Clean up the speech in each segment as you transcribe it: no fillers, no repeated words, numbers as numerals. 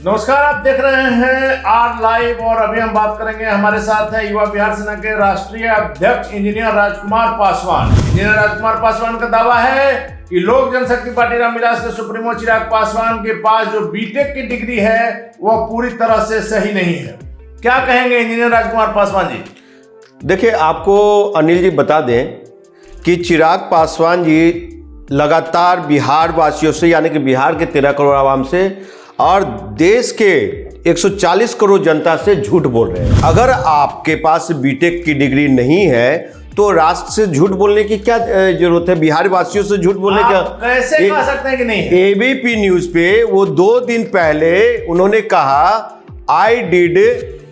नमस्कार, आप देख रहे हैं आर लाइव और अभी हम बात करेंगे। हमारे साथ है युवा बिहार सेना के राष्ट्रीय अध्यक्ष इंजीनियर राजकुमार पासवान। इंजीनियर राजकुमार पासवान का दावा है कि लोक जनशक्ति पार्टी रामविलास के सुप्रीमो चिराग पासवान के पास जो बीटेक की डिग्री है वह पूरी तरह से सही नहीं है। क्या कहेंगे इंजीनियर राजकुमार पासवान जी? देखिए, आपको अनिल जी बता दें कि चिराग पासवान जी लगातार बिहार वासियों से, यानी कि बिहार के 13 करोड़ आवाम से और देश के 140 करोड़ जनता से झूठ बोल रहे हैं। अगर आपके पास बीटेक की डिग्री नहीं है तो राष्ट्र से झूठ बोलने की क्या जरूरत है? बिहार वासियों से झूठ बोलने का कैसे कह सकते हैं कि नहीं? एबीपी न्यूज पे वो 2 दिन पहले उन्होंने कहा I did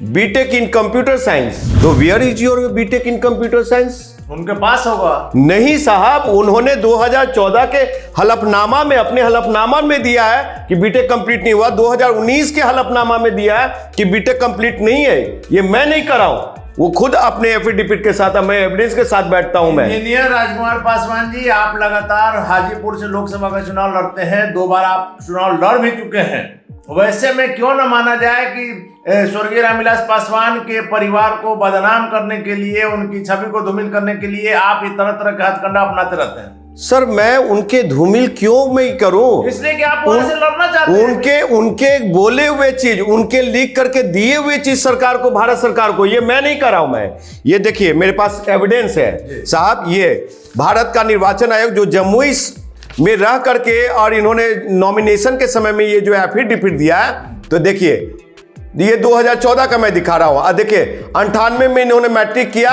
BTech in computer science. तो where is your BTech in computer science? उनके पास होगा। नहीं साहब, उन्होंने 2014 के हलफनामा में, अपने हलफनामा में दिया है कि बीटेक कंप्लीट नहीं हुआ। 2019 के हलफनामा में दिया है कि बीटेक कंप्लीट नहीं है। ये मैं नहीं कर रहा हूं, वो खुद अपने एफिडेविट के साथ, मैं एविडेंस के साथ बैठता हूं। मैं इंजीनियर राजकुमार पासवान जी, आप लगातार हाजीपुर से लोकसभा का चुनाव लड़ते हैं, 2 बार आप चुनाव लड़ भी चुके हैं। वैसे में क्यों न माना जाए कि स्वर्गीय रामविलास पासवान के परिवार को बदनाम करने के लिए, उनकी छवि को धूमिल करने के लिए आप इस तरह तरह का हथकंडा अपनाते रहते हैं? सर, मैं उनके धूमिल क्यों मैं करूं? इसलिए कि आप वहां से लड़ना चाहते हैं। उनके बोले हुए चीज, उनके लीक करके दिए हुए चीज सरकार को, भारत सरकार को, ये मैं नहीं कर रहा हूं। मैं ये देखिए, मेरे पास एविडेंस है साहब। ये भारत का निर्वाचन आयोग जो जम्मू में रह करके और इन्होंने नॉमिनेशन के समय में ये जो एफिडेविट दिया है, तो देखिए ये 2014 का मैं दिखा रहा हूं। देखिए 98 में इन्होंने मैट्रिक किया,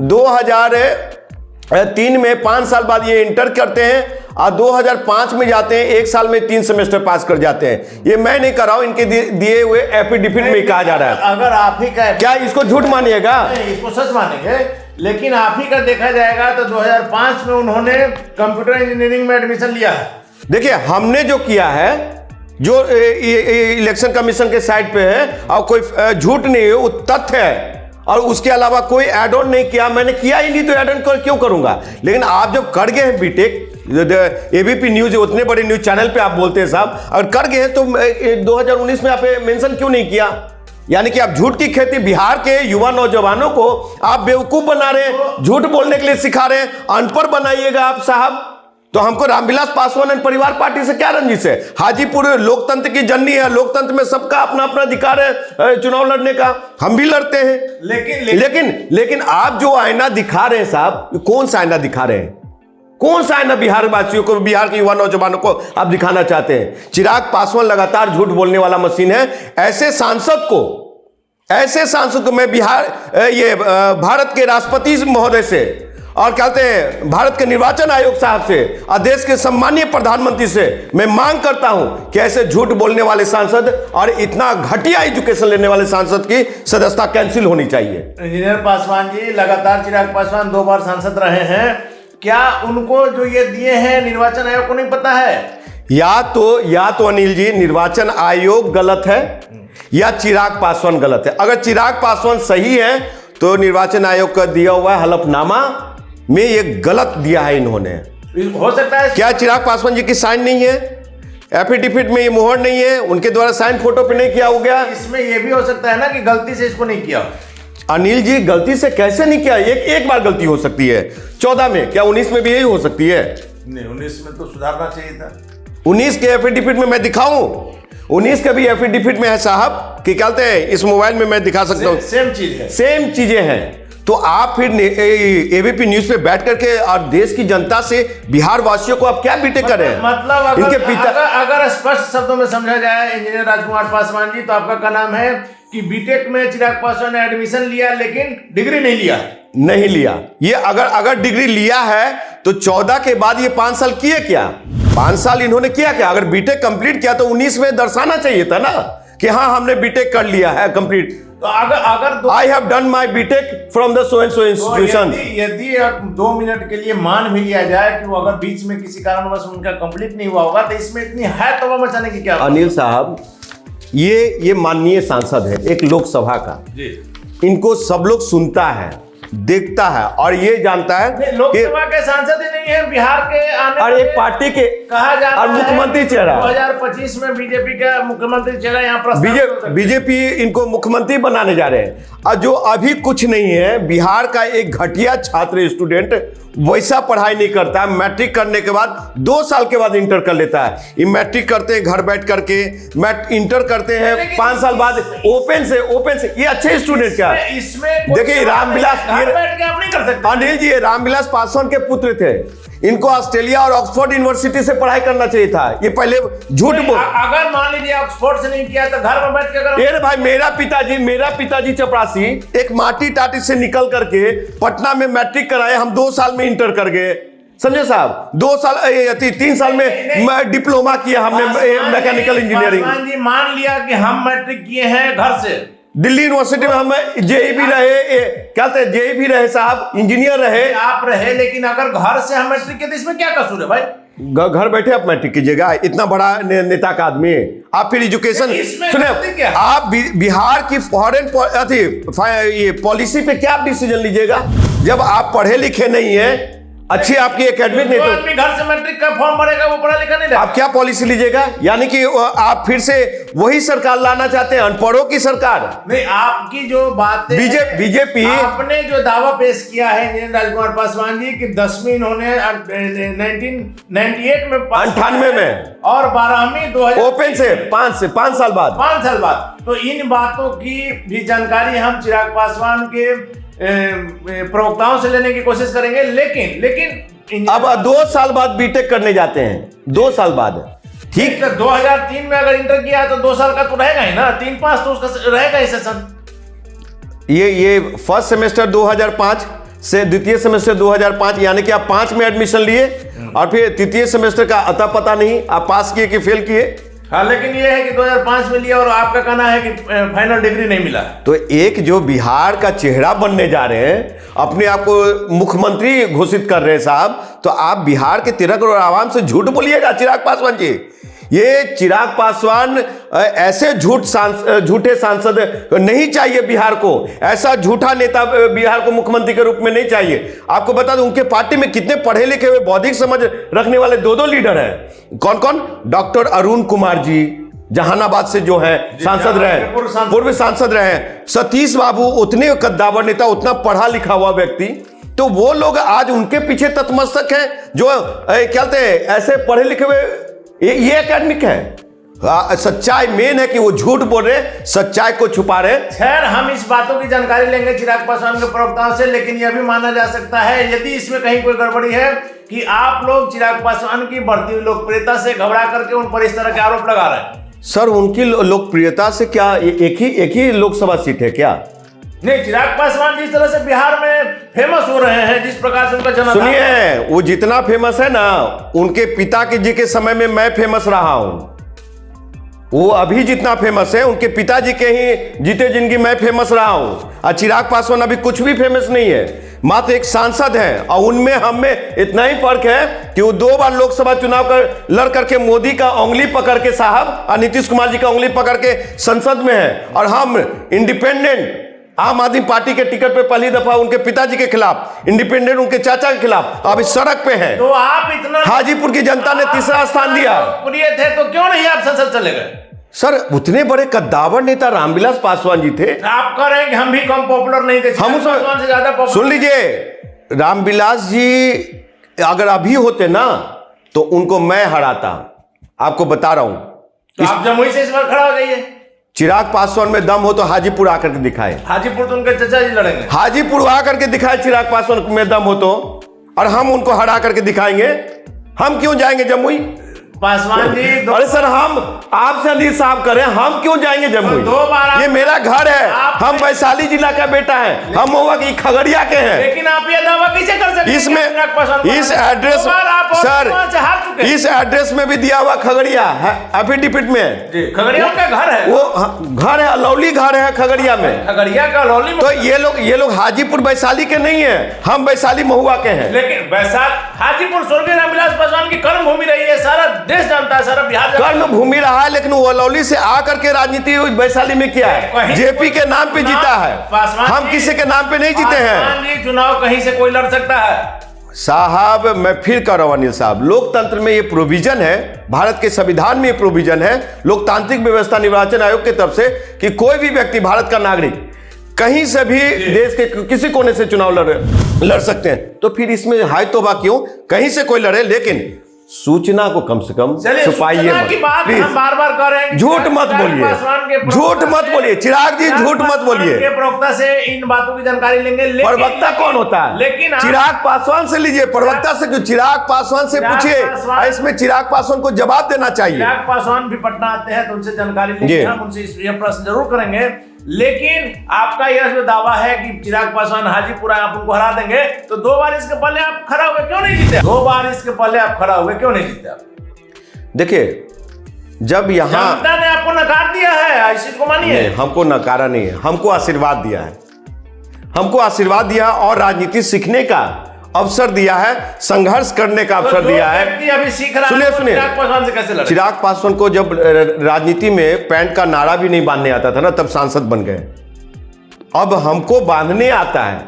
2003 में 5 साल बाद ये इंटर करते हैं और 2005 में जाते हैं, 1 साल में 3 सेमेस्टर पास कर जाते हैं। ये मैं नहीं कर रहा हूं, इनके दिए हुए एफिडेविट में कहा जा रहा है। अगर आप ही का, क्या इसको झूठ मानिएगा? नहीं, इसको सच मानेंगे, लेकिन आप ही का देखा जाएगा तो 2005 में उन्होंने कंप्यूटर इंजीनियरिंग में एडमिशन लिया है। देखिए, हमने जो किया है, जो इलेक्शन कमीशन के साइट पे है, और कोई झूठ नहीं है, वो तथ्य है। और उसके अलावा कोई एड ऑन नहीं किया, मैंने किया ही नहीं तो एड ऑन क्यों करूंगा? लेकिन आप जब कर गए हैं बीटेक, एबीपी न्यूज, उतने बड़े न्यूज चैनल पे आप बोलते हैं साहब, अगर कर गए हैं तो 2019 में आप मेंशन क्यों नहीं किया? यानी कि आप झूठ की खेती, बिहार के युवा नौजवानों को आप बेवकूफ बना रहे हैं, झूठ बोलने के लिए सिखा रहे हैं। अनपढ़ बनाइएगा आप साहब। तो हमको रामविलास पासवान एंड परिवार पार्टी से क्या रंजिश है? हाजीपुर लोकतंत्र की जननी है, लोकतंत्र में सबका अपना अपना अधिकार है चुनाव लड़ने का, हम भी लड़ते हैं। लेकिन आप जो आईना दिखा रहे हैं साहब, कौन सा आईना दिखा रहे हैं? कौन सा आईना बिहार वासियों को, बिहार के युवा नौजवानों को आप दिखाना चाहते हैं? चिराग पासवान लगातार झूठ बोलने वाला मशीन है। ऐसे सांसद को मैं भारत के राष्ट्रपति महोदय से, और कहते हैं भारत के निर्वाचन आयोग साहब से और देश के सम्मानीय प्रधानमंत्री से मैं मांग करता हूं कि ऐसे झूठ बोलने वाले सांसद और इतना घटिया एजुकेशन लेने वाले सांसद की सदस्यता कैंसिल होनी चाहिए। इंजीनियर पासवान जी, लगातार चिराग पासवान 2 बार सांसद रहे हैं, क्या उनको जो ये दिए हैं निर्वाचन आयोग को नहीं पता है? या तो अनिल जी, निर्वाचन आयोग गलत है या चिराग पासवान गलत है। अगर चिराग पासवान सही है तो निर्वाचन आयोग का दिया हुआ हलफनामा में ये गलत दिया है इन्होंने। हो सकता है क्या चिराग पासवान जी की साइन नहीं है? एफिडेविट में ये मोहर नहीं है, उनके द्वारा साइन फोटो पे नहीं किया हो गया? इसमें ये भी हो सकता है ना कि गलती से इसको नहीं किया। अनिल जी, गलती से कैसे नहीं किया? एक बार गलती हो सकती है 14 में, क्या 19 में भी यही हो सकती है? नहीं, 19 में तो सुधारना चाहिए था। 19 के एफिडेविट में मैं दिखाऊं? 19 का भी एफिडेविट में है साहब, कि कहते हैं इस मोबाइल में मैं दिखा सकता हूं। सेम चीजें हैं। तो आप फिर एबीपी न्यूज पे बैठ करके और देश की जनता से, बिहार वासियों को आप क्या बीटेक कर रहे हैं? मतलब इनके पिता, अगर स्पष्ट शब्दों में समझा जाए इंजीनियर राजकुमार पासवान जी, तो आपका क्या नाम है कि बीटेक में चिराग पासवान ने एडमिशन लिया लेकिन डिग्री नहीं लिया। ये अगर डिग्री लिया है तो 14 के बाद ये 5 साल किए क्या? 5 साल इन्होंने किया क्या? अगर बीटेक कंप्लीट किया तो 19 में दर्शाना चाहिए था ना कि हाँ, हमने बीटेक कर लिया है कंप्लीट। तो अगर I have done my BTech from the so and so institution. यदि 2 मिनट के लिए मान भी लिया जाए कि वो अगर बीच में किसी कारणवश उनका कंप्लीट नहीं हुआ होगा, तो इसमें इतनी है तौबा मचाने की क्या? अनिल साहब, ये माननीय सांसद है एक लोकसभा का जी। इनको सब लोग सुनता है, देखता है और ये जानता है कि लोकसभा के सांसद ही नहीं है बिहार के आने और एक पार्टी के कहा जा रहा और मुख्यमंत्री चेहरा 2025 में बीजेपी का मुख्यमंत्री चेहरा यहाँ पर बीजेपी इनको मुख्यमंत्री बनाने जा रहे हैं। और जो अभी कुछ नहीं है, बिहार का एक घटिया छात्र स्टूडेंट वैसा पढ़ाई नहीं करता है, मैट्रिक करने के बाद 2 साल के बाद इंटर कर लेता है। ये मैट्रिक करते हैं घर बैठ करके, इंटर करते हैं 5 साल बाद ओपन से ये अच्छे स्टूडेंट क्या है। इसमें देखिए रामविलास नहीं कर सकते। अनिल जी रामविलास पासवान के पुत्र थे, इनको ऑस्ट्रेलिया और ऑक्सफोर्ड यूनिवर्सिटी से पढ़ाई करना चाहिए था। ये पहले झूठ बोल, अगर मान लीजिए ऑक्सफोर्ड से नहीं किया तो घर में बैठ के अगर ये भाई मेरा पिताजी चपरासी एक माटी टाटी से निकल करके पटना में मैट्रिक कराए, हम 2 साल में इंटर कर गए, समझे साहब। 3 साल में डिप्लोमा किया हमने मैकेनिकल इंजीनियरिंग। मान लिया कि हम मैट्रिक किए हैं घर से, दिल्ली यूनिवर्सिटी में हम जेई भी रहे, क्या कहते जेई भी रहे साहब, इंजीनियर रहे, आप रहे, लेकिन अगर घर से हम मैट्रिक किए तो इसमें क्या कसूर है भाई? घर बैठे आप मैट्रिक कीजिएगा, इतना बड़ा नेता का आदमी आप फिर एजुकेशन सुने। आप बिहार की फॉरेन ये पॉलिसी पे क्या डिसीजन लीजिएगा जब आप पढ़े लिखे नहीं है, अच्छी आपकी एकेडमिक नहीं, तो घर से मैट्रिक का फॉर्म भरेगा वो पढ़ा लिखा नहीं, आप क्या पॉलिसी लीजिएगा? यानी कि आप फिर से वही सरकार लाना चाहते हैं, अनपढ़ों की सरकार। नहीं, आपकी जो बात बीजेपी आपने जो दावा पेश किया है इंजीनियर राजकुमार पासवान जी कि 10वीं इन्होंने 1998 में 98 में और 12वीं 2000 ओपन से 5 साल बाद, तो इन बातों की भी जानकारी हम चिराग पासवान के प्रवक्ताओं से लेने की कोशिश करेंगे। लेकिन अब 2 साल बाद बीटेक करने जाते हैं, 2 साल बाद, ठीक है। 2003 में अगर इंटर किया तो 2 साल का तो रहेगा ही ना, 3-5 तो उसका रहेगा ही सेशन। ये फर्स्ट सेमेस्टर 2005 से द्वितीय सेमेस्टर 2005, यानी कि आप 5 में एडमिशन लिए और फिर तृतीय सेमेस्टर का अता पता नहीं, आप पास किए कि फेल किए। हाँ, लेकिन ये है कि 2005 में लिया और आपका कहना है कि फाइनल डिग्री नहीं मिला। तो एक जो बिहार का चेहरा बनने जा रहे हैं, अपने आप को मुख्यमंत्री घोषित कर रहे हैं साहब, तो आप बिहार के 13 करोड़ आवाम से झूठ बोलिएगा चिराग पासवान जी। ये चिराग पासवान ऐसे झूठे सांसद नहीं चाहिए बिहार को, ऐसा झूठा नेता बिहार को मुख्यमंत्री के रूप में नहीं चाहिए। आपको बता दूं उनके पार्टी में कितने पढ़े लिखे हुए बौद्धिक समझ रखने वाले 2 लीडर हैं। कौन? डॉक्टर अरुण कुमार जी जहानाबाद से जो है सांसद रहे, पूर्व सांसद रहे। सतीश बाबू उतने कद्दावर नेता, उतना पढ़ा लिखा हुआ व्यक्ति, तो वो लोग आज उनके पीछे तत्मस्तक हैं जो क्या कहते हैं ऐसे पढ़े लिखे हुए। ये एकेडमिक है। सच्चाई मेन है कि वो झूठ बोल रहे, सच्चाई को छुपा रहे। खैर, हम इस बातों की जानकारी लेंगे चिराग पासवान के प्रवक्ताओं से, लेकिन यह भी माना जा सकता है यदि इसमें कहीं कोई गड़बड़ी है कि आप लोग चिराग पासवान की बढ़ती हुई लोकप्रियता से घबरा करके उन पर इस तरह के आरोप लगा रहे हैं। सर, उनकी लोकप्रियता से क्या एक ही लोकसभा सीट है क्या? नहीं, चिराग पासवान जिस तरह से बिहार में फेमस हो रहे हैं, जिस प्रकार से उनका जन्म, सुनिए, वो जितना फेमस है ना, उनके पिता जी के समय में मैं फेमस रहा हूं। वो अभी जितना फेमस है, उनके पिताजी के ही जीते जिंदगी मैं फेमस रहा हूं। और चिराग पासवान अभी कुछ भी फेमस नहीं है, मात्र एक सांसद है। और उनमें हम में इतना ही फर्क है कि वो 2 बार लोकसभा चुनाव लड़ करके मोदी का उंगली पकड़ के साहब और नीतीश कुमार जी का उंगली पकड़ के संसद में है, और हम इंडिपेंडेंट आम आदमी पार्टी के टिकट पे पहली दफा उनके पिताजी के खिलाफ, इंडिपेंडेंट उनके चाचा के खिलाफ अभी सड़क पे हैं। तो आप इतना, हाजीपुर की जनता ने 3रा स्थान दिया। प्रिय थे तो क्यों नहीं आप संसद चले गए? सर, उतने बड़े कद्दावर नेता रामविलास पासवान जी थे। आप कह रहे हैं कि हम भी कम पॉपुलर नहीं थे, हम पासवान से ज्यादा पॉपुलर। सुन लीजिए, रामविलास जी अगर अभी होते ना तो उनको मैं हराता, आपको बता रहा हूं। तो आप जमुई से इस बार खड़ा हो जाइए। चिराग पासवान में दम हो तो हाजीपुर आकर के दिखाए। हाजीपुर तो उनके चाचा जी लड़ेंगे। हाजीपुर आकर के दिखाए चिराग पासवान में दम हो तो, और हम उनको हरा करके दिखाएंगे। हम क्यों जाएंगे जमुई? पासवान जी, अरे सर, हम आपसे इंसाफ करें, हम क्यों जाएंगे जमुई? 2 बार ये मेरा घर है, हम वैशाली जिला का बेटा है, हम हुआ कि खगड़िया के हैं। लेकिन आप ये दावा कैसे कर सकते हैं? इसमें इस एड्रेस सर, इस एड्रेस में भी दिया हुआ खगड़िया है, एफिडेविट में। खगड़िया का घर है, वो घर है, अलौली घर है खगड़िया में, खगड़िया का अलौली में। तो ये लोग हाजीपुर वैशाली के नहीं है, हम वैशाली महुआ के हैं। लेकिन हाजीपुर स्वर्गीय रामविलास पासवान की कर्म भूमि रही है, सारा देश जानता है, सारा बिहार जानता है। कर्म भूमि रहा है, लेकिन वो अलौली से आकर के राजनीति वैशाली में किया है, कहीं जेपी के नाम पे जीता है, हम किसी के नाम पे नहीं जीते हैं। पासवान जी, चुनाव कहीं से कोई लड़ सकता है साहब, मैं फिर कह रहा हूं अनिल साहब, लोकतंत्र में ये प्रोविजन है, भारत के संविधान में ये प्रोविजन है, लोकतांत्रिक व्यवस्था निर्वाचन आयोग की तरफ से, कि कोई भी व्यक्ति भारत का नागरिक कहीं से भी देश के किसी कोने से चुनाव लड़ सकते हैं। तो फिर इसमें हाय तौबा क्यों, कहीं से कोई लड़े, लेकिन सूचना को कम से कम छुपाइए मत, प्लीज। हम बार-बार कर रहे हैं, झूठ मत बोलिए, झूठ मत बोलिए, चिराग जी झूठ मत बोलिए। के प्रवक्ता से इन बातों की जानकारी लेंगे। प्रवक्ता कौन होता है? लेकिन चिराग पासवान से लीजिए, प्रवक्ता से क्यों? चिराग पासवान से पूछिए, इसमें चिराग पासवान को जवाब देना चाहिए। चिराग पासवान भी पटना आते हैं तो उनसे जानकारी लेंगे, हम उनसे यह प्रश्न जरूर करेंगे। लेकिन आपका यह जो दावा है कि चिराग पासवान हाजीपुर आप उनको हरा देंगे, तो 2 बार इसके पहले आप खड़ा हुए क्यों नहीं जीते? 2 बार इसके पहले आप खड़ा हुए क्यों नहीं जीते? देखिए, जब यहाँ जनता ने आपको नकार दिया है, इसी को मानिए। हमको नकारा नहीं है, हमको आशीर्वाद दिया है, हमको आशीर्वाद दिया और राजनीति सीखने का अवसर दिया है, संघर्ष करने का अवसर दिया है। अभी सीख रहा है, सुनिए सुनिए, चिराग पासवान से कैसे लड़े? चिराग पासवान को जब राजनीति में पैंट का नारा भी नहीं बांधने आता था ना, तब सांसद बन गए। अब हमको बांधने आता है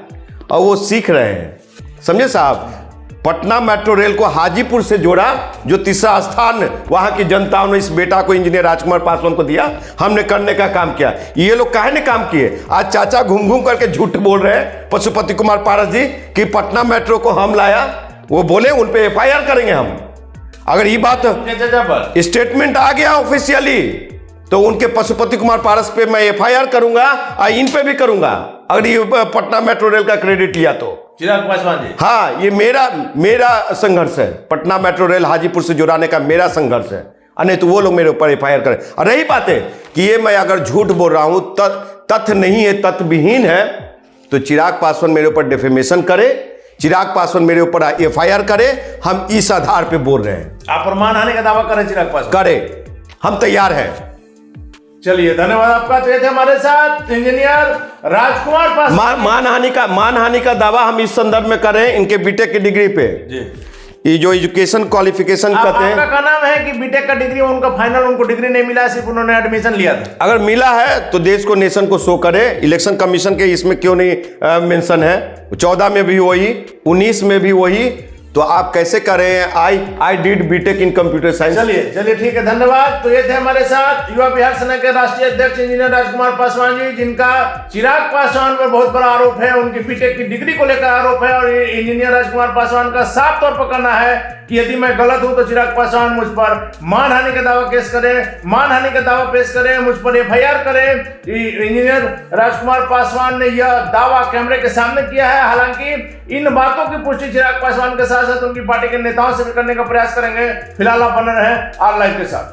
और वो सीख रहे हैं, समझे साहब। पटना मेट्रो रेल को हाजीपुर से जोड़ा, जो तीसरा स्थान वहां की जनता ने इस बेटा को, इंजीनियर राजकुमार पासवान को दिया, हमने करने का काम किया। ये लोग काहे ने काम किए? आज चाचा घूम घूम करके झूठ बोल रहे हैं, पशुपति कुमार पारस जी, कि पटना मेट्रो को हम लाया। वो बोले उन पे FIR करेंगे हम। अगर ये बात स्टेटमेंट आ गया ऑफिशियली, तो उनके पशुपति कुमार पारस पे मैं FIR करूंगा और इन पे भी करूंगा, अगर ये पटना मेट्रो रेल का क्रेडिट लिया तो। चिराग पासवान जी, हाँ, ये मेरा संघर्ष है, पटना मेट्रो रेल हाजीपुर से जुड़ाने का मेरा संघर्ष है। नहीं तो वो लोग मेरे ऊपर FIR करें। और रही बात है कि ये मैं अगर झूठ बोल रहा हूं, तथ्य नहीं है, तथ्यविहीन है, तो चिराग पासवान मेरे ऊपर डिफेमेशन करे, चिराग पासवान मेरे ऊपर FIR करे, हम इस आधार पे बोल रहे हैं। आप प्रमाण का दावा करें चिराग पासवान? करे, हम तैयार हैं। चलिए, धन्यवाद आपका। तो ये थे हमारे साथ इंजीनियर राजकुमार पासवान। मानहानि का दावा हम इस संदर्भ में करें, इनके बीटेक की डिग्री पे जी, ये जो एजुकेशन क्वालिफिकेशन कहते हैं। आपका क्या नाम है कि बीटेक का डिग्री उनका फाइनल, उनको डिग्री नहीं मिला, सिर्फ उन्होंने एडमिशन लिया था? अगर मिला है तो देश को, नेशन को शो करे। इलेक्शन कमीशन के इसमें क्यों नहीं मेंशन है? 14 में भी वही, 19 में भी वही, तो आप कैसे करें? I did BTech in computer science. चलिए ठीक है, धन्यवाद। तो ये थे हमारे साथ युवा बिहार सेना के राष्ट्रीय अध्यक्ष इंजीनियर राजकुमार पासवान जी, जिनका चिराग पासवान पर बहुत बड़ा आरोप है, उनकी बीटेक की डिग्री को लेकर आरोप है। और इंजीनियर राजकुमार पासवान का साफ तौर पर कहना है कि यदि मैं गलत हूं तो चिराग पासवान मुझ पर मानहानि का दावा केस करें, मानहानि का दावा पेश करें, मुझ पर FIR करें। इंजीनियर राजकुमार पासवान ने यह दावा कैमरे के सामने किया है। हालांकि इन बातों की पुष्टि चिराग पासवान के साथ साथ उनकी पार्टी के नेताओं से भी करने का प्रयास करेंगे। फिलहाल आप बने रहें R Live के साथ।